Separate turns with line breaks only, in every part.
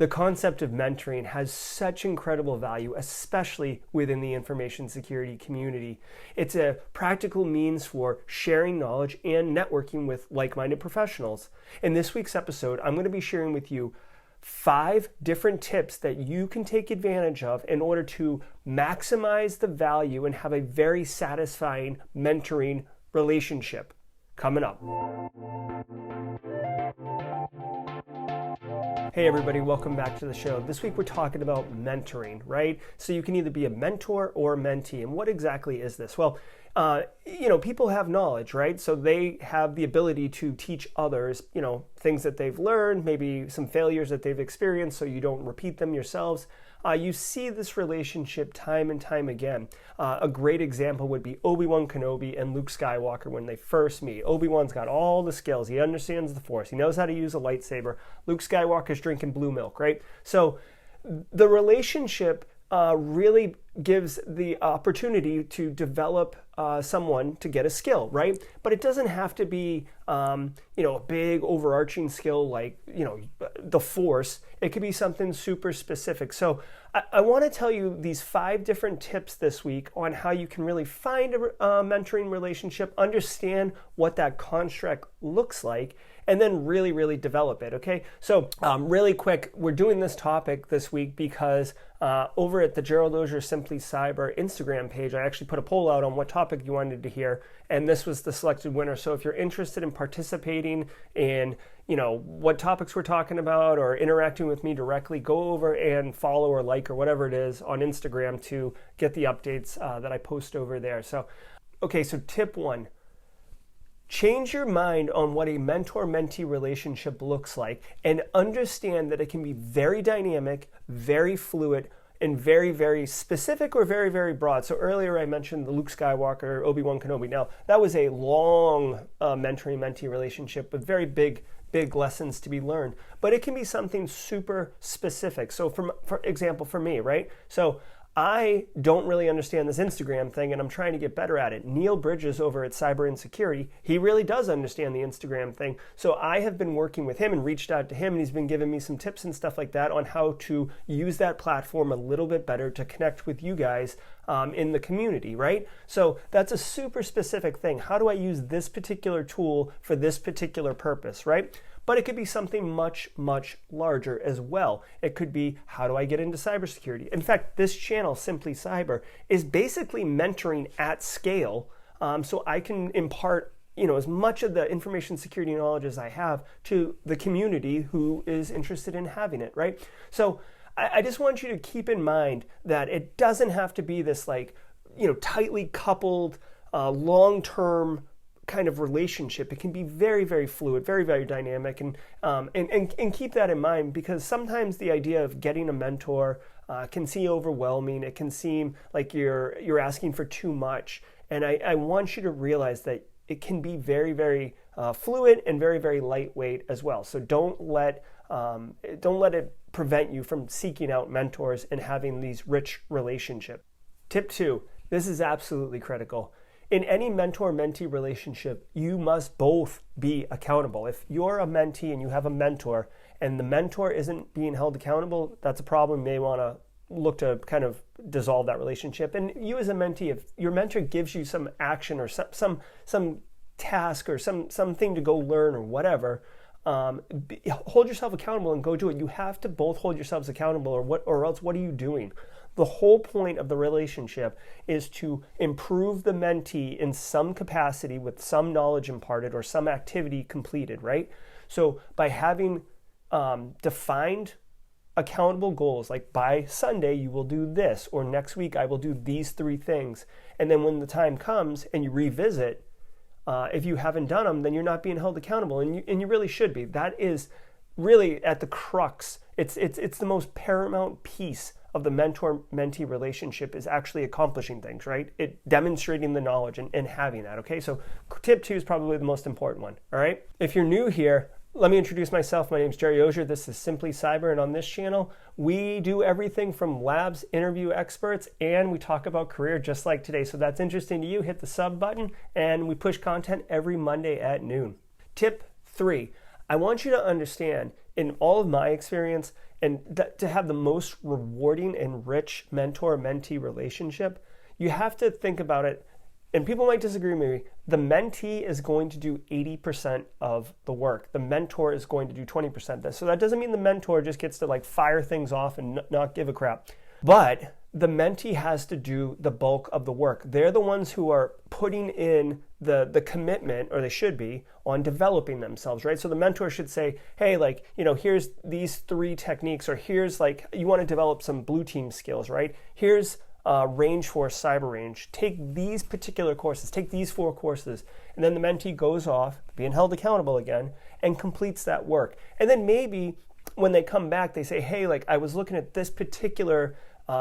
The concept of mentoring has such incredible value, especially within the information security community. It's a practical means for sharing knowledge and networking with like-minded professionals. In this week's episode, I'm going to be sharing with you 5 different tips that you can take advantage of in order to maximize the value and have a very satisfying mentoring relationship. Coming up. Hey everybody, welcome back to the show. This week we're talking about mentoring, right? So you can either be a mentor or a mentee. And what exactly is this? Well, people have knowledge, right? So they have the ability to teach others, things that they've learned, maybe some failures that they've experienced so you don't repeat them yourselves. You see this relationship time and time again. A great example would be Obi-Wan Kenobi and Luke Skywalker when they first meet. Obi-Wan's got all the skills. He understands the Force. He knows how to use a lightsaber. Luke Skywalker's drinking blue milk, right? So the relationship really gives the opportunity to develop someone to get a skill, right? But it doesn't have to be, a big overarching skill like, the Force. It could be something super specific. So I want to tell you these 5 different tips this week on how you can really find a mentoring relationship, understand what that construct looks like, and then really, really develop it, okay? So really quick, we're doing this topic this week because over at the Gerald Auger Simply Cyber Instagram page, I actually put a poll out on what topic you wanted to hear, and this was the selected winner. So if you're interested in participating in, what topics we're talking about or interacting with me directly, go over and follow or like or whatever it is on Instagram to get the updates that I post over there. So tip 1. Change your mind on what a mentor-mentee relationship looks like and understand that it can be very dynamic, very fluid, and very, very specific or very, very broad. So earlier I mentioned the Luke Skywalker, Obi-Wan Kenobi. Now, that was a long mentoring-mentee relationship with very big lessons to be learned. But it can be something super specific. So for example, for me, right? So I don't really understand this Instagram thing and I'm trying to get better at it. Neil Bridges over at Cyber he really does understand the Instagram thing. So I have been working with him and reached out to him and he's been giving me some tips and stuff like that on how to use that platform a little bit better to connect with you guys in the community, right? So that's a super specific thing. How do I use this particular tool for this particular purpose, right? But it could be something much, much larger as well. It could be, how do I get into cybersecurity? In fact, this channel, Simply Cyber, is basically mentoring at scale. So I can impart, as much of the information security knowledge as I have to the community who is interested in having it, right? So I just want you to keep in mind that it doesn't have to be this tightly coupled, long-term kind of relationship. It can be very, very fluid, very, very dynamic, and keep that in mind because sometimes the idea of getting a mentor can seem overwhelming. It can seem like you're asking for too much, and I want you to realize that it can be very, very fluid and very, very lightweight as well. So don't let it prevent you from seeking out mentors and having these rich relationships. Tip 2, this is absolutely critical. In any mentor-mentee relationship, you must both be accountable. If you're a mentee and you have a mentor and the mentor isn't being held accountable, that's a problem. You may want to look to kind of dissolve that relationship. And you as a mentee, if your mentor gives you some action or some task or something to go learn or whatever, hold yourself accountable and go do it. You have to both hold yourselves accountable or else what are you doing? The whole point of the relationship is to improve the mentee in some capacity with some knowledge imparted or some activity completed, right? So by having defined accountable goals, like by Sunday you will do this, or next week I will do these 3 things, and then when the time comes and you revisit, if you haven't done them, then you're not being held accountable, and you really should be. That is really at the crux. It's the most paramount piece of the mentor-mentee relationship is actually accomplishing things, right? Demonstrating the knowledge and having that, okay? So tip 2 is probably the most important one, all right? If you're new here, let me introduce myself. My name is Jerry Auger. This is Simply Cyber, and on this channel, we do everything from labs, interview experts, and we talk about career just like today. So if that's interesting to you, hit the sub button, and we push content every Monday at noon. Tip 3, I want you to understand, in all of my experience, and to have the most rewarding and rich mentor-mentee relationship, you have to think about it, and people might disagree with me, the mentee is going to do 80% of the work. The mentor is going to do 20%. So that doesn't mean the mentor just gets to like fire things off and not give a crap. But the mentee has to do the bulk of the work. They're the ones who are putting in the commitment, or they should be, on developing themselves, right? So the mentor should say, hey, like, here's these 3 techniques, or here's like, you want to develop some blue team skills, right? Here's range force, cyber range. Take these particular courses, take these 4 courses, and then the mentee goes off, being held accountable again, and completes that work. And then maybe when they come back, they say, hey, like, I was looking at this particular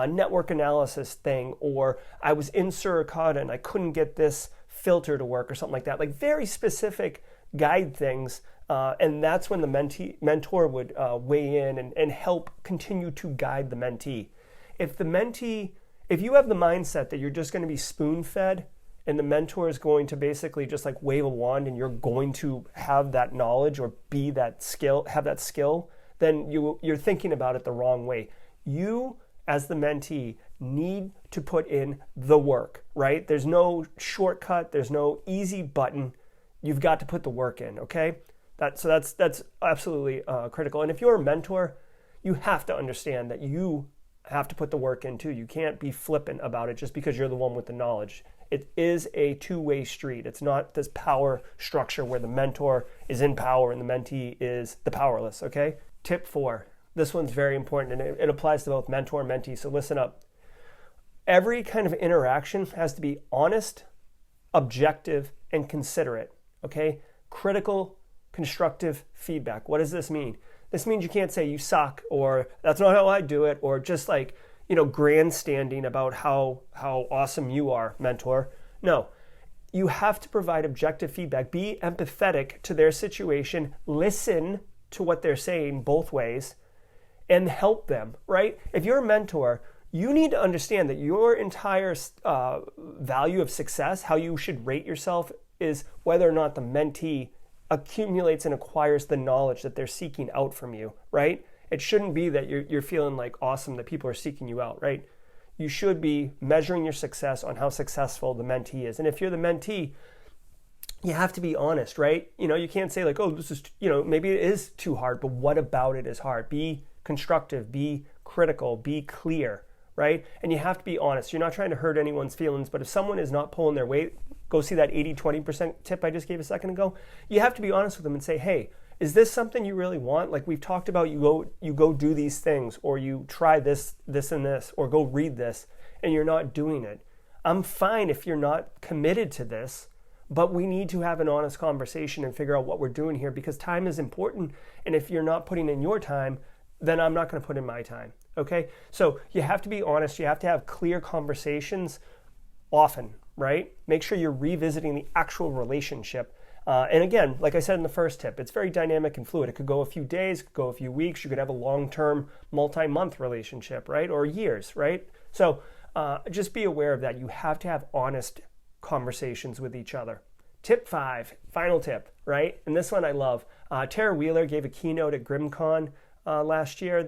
network analysis thing, or I was in Suricata and I couldn't get this filter to work, or something like that. Like very specific guide things, and that's when the mentor would weigh in and help continue to guide the mentee. If you have the mindset that you're just going to be spoon-fed and the mentor is going to basically just like wave a wand and you're going to have that knowledge or have that skill, then you're thinking about it the wrong way. You, as the mentee, need to put in the work, right? There's no shortcut. There's no easy button. You've got to put the work in, okay? That's absolutely critical. And if you're a mentor, you have to understand that you have to put the work in too. You can't be flippant about it just because you're the one with the knowledge. It is a two-way street. It's not this power structure where the mentor is in power and the mentee is the powerless, okay? Tip 4. This one's very important, and it applies to both mentor and mentee, so listen up. Every kind of interaction has to be honest, objective, and considerate, okay? Critical, constructive feedback. What does this mean? This means you can't say you suck, or that's not how I do it, or just like, grandstanding about how awesome you are, mentor. No, you have to provide objective feedback. Be empathetic to their situation. Listen to what they're saying both ways and help them, right? If you're a mentor, you need to understand that your entire value of success, how you should rate yourself, is whether or not the mentee accumulates and acquires the knowledge that they're seeking out from you, right? It shouldn't be that you're feeling like awesome that people are seeking you out, right? You should be measuring your success on how successful the mentee is. And if you're the mentee, you have to be honest, right? You can't say like, oh, this is, maybe it is too hard, but what about it is hard? Be constructive, be critical, be clear, right? And you have to be honest. You're not trying to hurt anyone's feelings, but if someone is not pulling their weight, go see that 80-20% tip I just gave a second ago. You have to be honest with them and say, hey, is this something you really want? Like we've talked about, you go do these things, or you try this, and this, or go read this, and you're not doing it. I'm fine if you're not committed to this, but we need to have an honest conversation and figure out what we're doing here, because time is important. And if you're not putting in your time, then I'm not going to put in my time. Okay? So you have to be honest. You have to have clear conversations often, right? Make sure you're revisiting the actual relationship. And again, like I said in the first tip, it's very dynamic and fluid. It could go a few days, it could go a few weeks. You could have a long-term, multi-month relationship, right? Or years, right? So just be aware of that. You have to have honest conversations with each other. Tip 5, final tip, right? And this one I love. Tara Wheeler gave a keynote at GrimCon last year,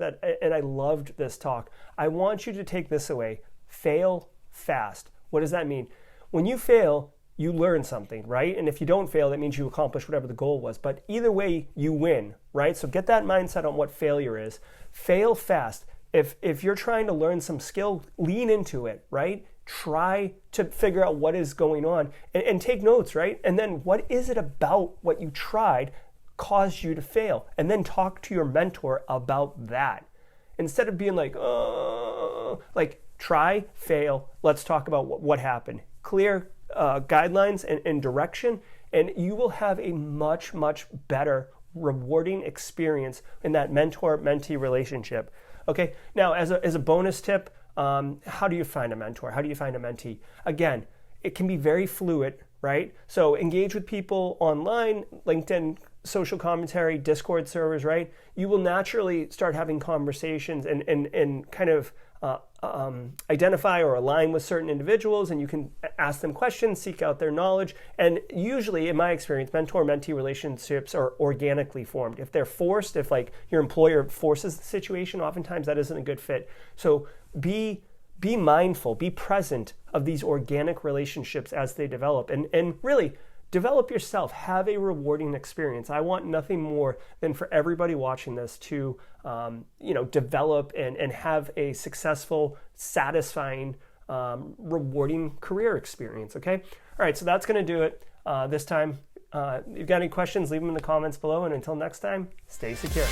and I loved this talk. I want you to take this away. Fail fast. What does that mean? When you fail, you learn something, right? And if you don't fail, that means you accomplished whatever the goal was. But either way, you win, right? So get that mindset on what failure is. Fail fast. If you're trying to learn some skill, lean into it, right? Try to figure out what is going on and take notes, right? And then what is it about what you tried caused you to fail? And then talk to your mentor about that. Instead of being like, try, fail, let's talk about what happened. Clear guidelines and direction, and you will have a much, much better rewarding experience in that mentor-mentee relationship. Okay, now as a bonus tip, how do you find a mentor? How do you find a mentee? Again, it can be very fluid, right? So engage with people online, LinkedIn, social commentary, Discord servers, right? you will naturally start having conversations and kind of identify or align with certain individuals, and you can ask them questions, seek out their knowledge. And usually, in my experience, mentor-mentee relationships are organically formed. If they're forced, if like your employer forces the situation, oftentimes that isn't a good fit. So be mindful, be present of these organic relationships as they develop, and really develop yourself, have a rewarding experience. I want nothing more than for everybody watching this to develop and have a successful, satisfying, rewarding career experience, okay? All right, so that's gonna do it this time. If you've got any questions, leave them in the comments below, and until next time, stay secure.